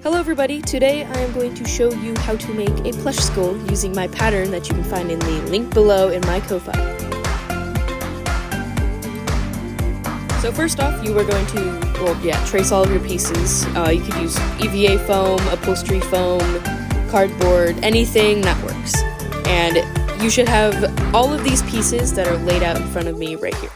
Hello everybody, today I am going to show you how to make a plush skull using my pattern that you can find in the link below in my Ko-Fi. So first off, you are going to, trace all of your pieces. You could use EVA foam, upholstery foam, cardboard, anything that works. And you should have all of these pieces that are laid out in front of me right here.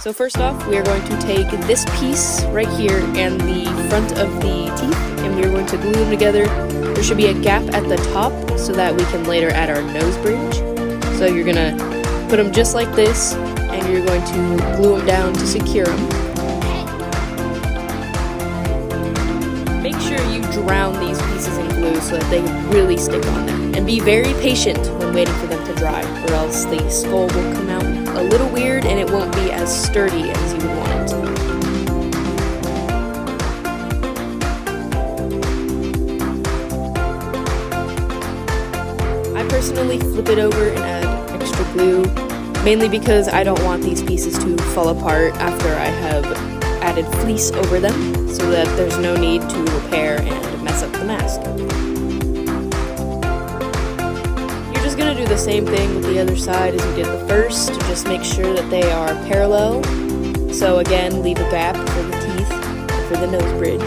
So first off, we are going to take this piece right here and the front of the teeth, and we are going to glue them together. There should be a gap at the top so that we can later add our nose bridge. So you're going to put them just like this, and you're going to glue them down to secure them. Make sure you drown these pieces in glue so that they really stick on there. And be very patient when waiting for them to dry, or else the skull will come out a little weird and it won't be as sturdy as you would want it. I personally flip it over and add extra glue, mainly because I don't want these pieces to fall apart after I have added fleece over them, so that there's no need to repair and mess up the mask. You're just going to do the same thing with the other side as you did the first, just make sure that they are parallel. So again, leave a gap for the teeth and for the nose bridge.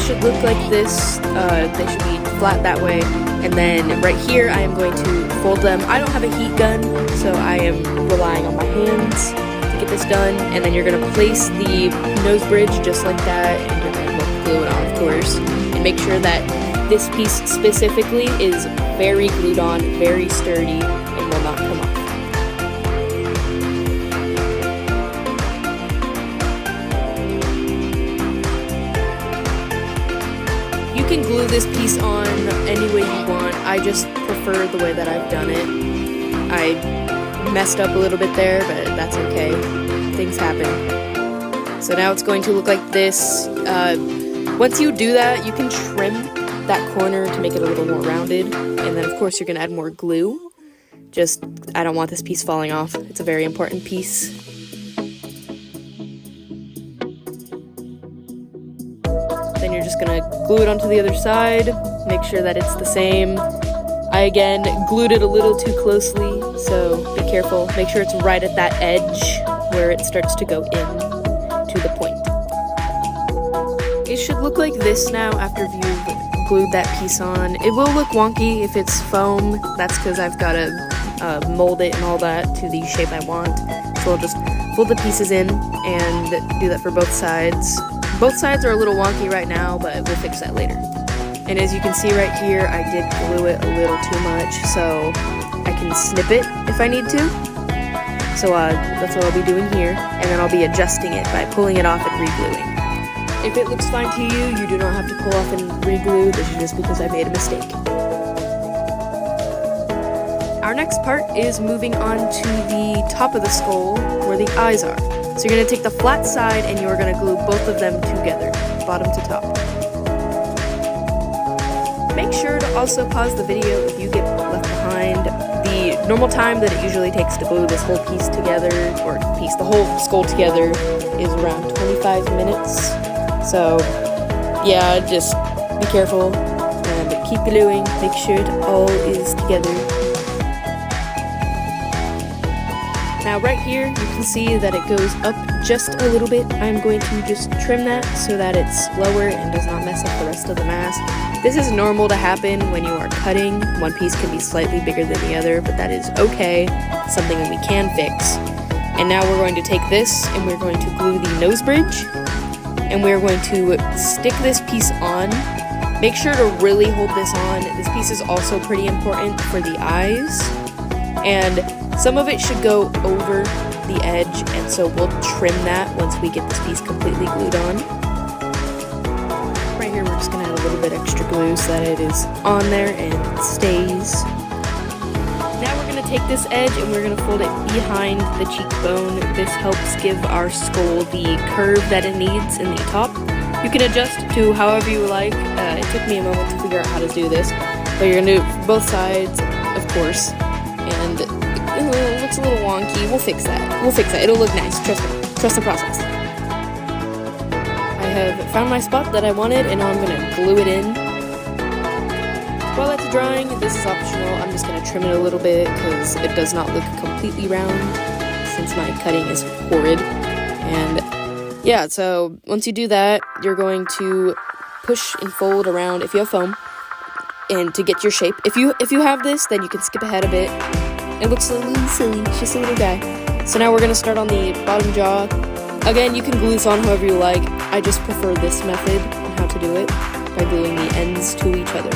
Should look like this. They should be flat that way, and then right here I am going to fold them. I don't have a heat gun, so I am relying on my hands to get this done. And then you're going to place the nose bridge just like that, and you're going to glue it on, of course, and make sure that this piece specifically is very glued on, very sturdy, and will not come off. You can glue this piece on any way you want. I just prefer the way that I've done it. I messed up a little bit there, but that's okay. Things happen. So now it's going to look like this. Once you do that, you can trim that corner to make it a little more rounded. And then, of course, you're going to add more glue. I don't want this piece falling off. It's a very important piece. Then you're just going to glue it onto the other side, make sure that it's the same. I again glued it a little too closely, so be careful. Make sure it's right at that edge where it starts to go in to the point. It should look like this now after you've glued that piece on. It will look wonky if it's foam. That's because I've got to mold it and all that to the shape I want. So I'll just fold the pieces in and do that for both sides. Both sides are a little wonky right now, but we'll fix that later. And as you can see right here, I did glue it a little too much, so I can snip it if I need to. So that's what I'll be doing here, and then I'll be adjusting it by pulling it off and re-gluing. If it looks fine to you, you do not have to pull off and re-glue. This is just because I made a mistake. Our next part is moving on to the top of the skull, where the eyes are. So you're going to take the flat side and you're going to glue both of them together, bottom to top. Make sure to also pause the video if you get left behind. The normal time that it usually takes to glue this whole piece together, the whole skull together, is around 25 minutes. So yeah, just be careful and keep gluing, make sure it all is together. Now right here, you can see that it goes up just a little bit. I'm going to just trim that so that it's lower and does not mess up the rest of the mask. This is normal to happen when you are cutting. One piece can be slightly bigger than the other, but that is okay. It's something that we can fix. And now we're going to take this and we're going to glue the nose bridge. And we're going to stick this piece on. Make sure to really hold this on. This piece is also pretty important for the eyes. And some of it should go over the edge, and so we'll trim that once we get this piece completely glued on. Right here we're just going to add a little bit extra glue so that it is on there and it stays. Now we're going to take this edge and we're going to fold it behind the cheekbone. This helps give our skull the curve that it needs in the top. You can adjust to however you like. It took me a moment to figure out how to do this, but you're going to do both sides, of course, and it looks a little wonky. We'll fix that. It'll look nice. Trust me. Trust the process. I have found my spot that I wanted, and now I'm going to glue it in. While that's drying, this is optional. I'm just going to trim it a little bit because it does not look completely round since my cutting is horrid. And yeah, so once you do that, you're going to push and fold around if you have foam and to get your shape. If you have this, then you can skip ahead a bit. It looks a little silly. It's just a little guy. So now we're going to start on the bottom jaw. Again, you can glue this on however you like. I just prefer this method on how to do it by gluing the ends to each other.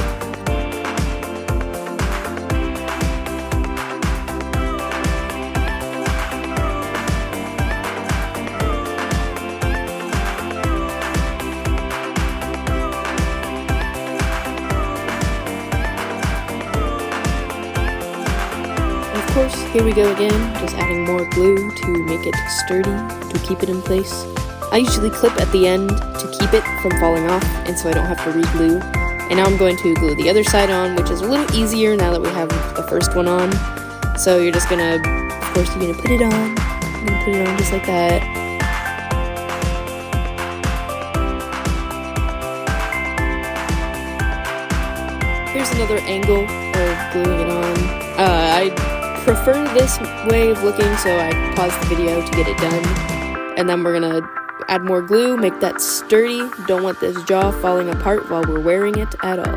Of course, here we go again, just adding more glue to make it sturdy, to keep it in place. I usually clip at the end to keep it from falling off, and so I don't have to re-glue. And now I'm going to glue the other side on, which is a little easier now that we have the first one on. So you're just gonna, of course, you're gonna put it on. You're gonna put it on just like that. Here's another angle of gluing it on. I prefer this way of looking, so I paused the video to get it done. And then we're gonna add more glue, make that sturdy. Don't want this jaw falling apart while we're wearing it at all.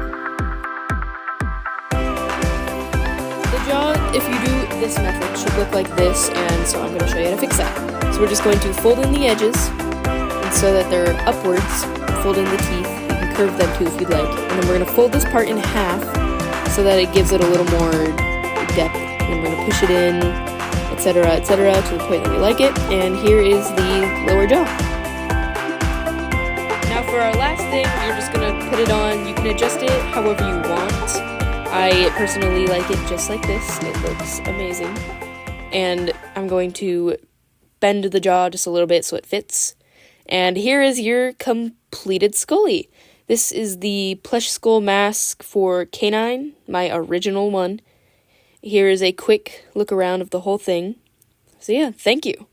The jaw, if you do this method, should look like this, and so I'm gonna show you how to fix that. So we're just going to fold in the edges, and so that they're upwards, fold in the teeth. You can curve them too if you'd like. And then we're gonna fold this part in half, so that it gives it a little more depth. And we're going to push it in, etc., to the point that we like it. And here is the lower jaw. Now for our last thing, you're just going to put it on. You can adjust it however you want. I personally like it just like this. It looks amazing. And I'm going to bend the jaw just a little bit so it fits. And here is your completed Skully. This is the PlushSkull mask for Canine, my original one. Here is a quick look around of the whole thing. So yeah, thank you.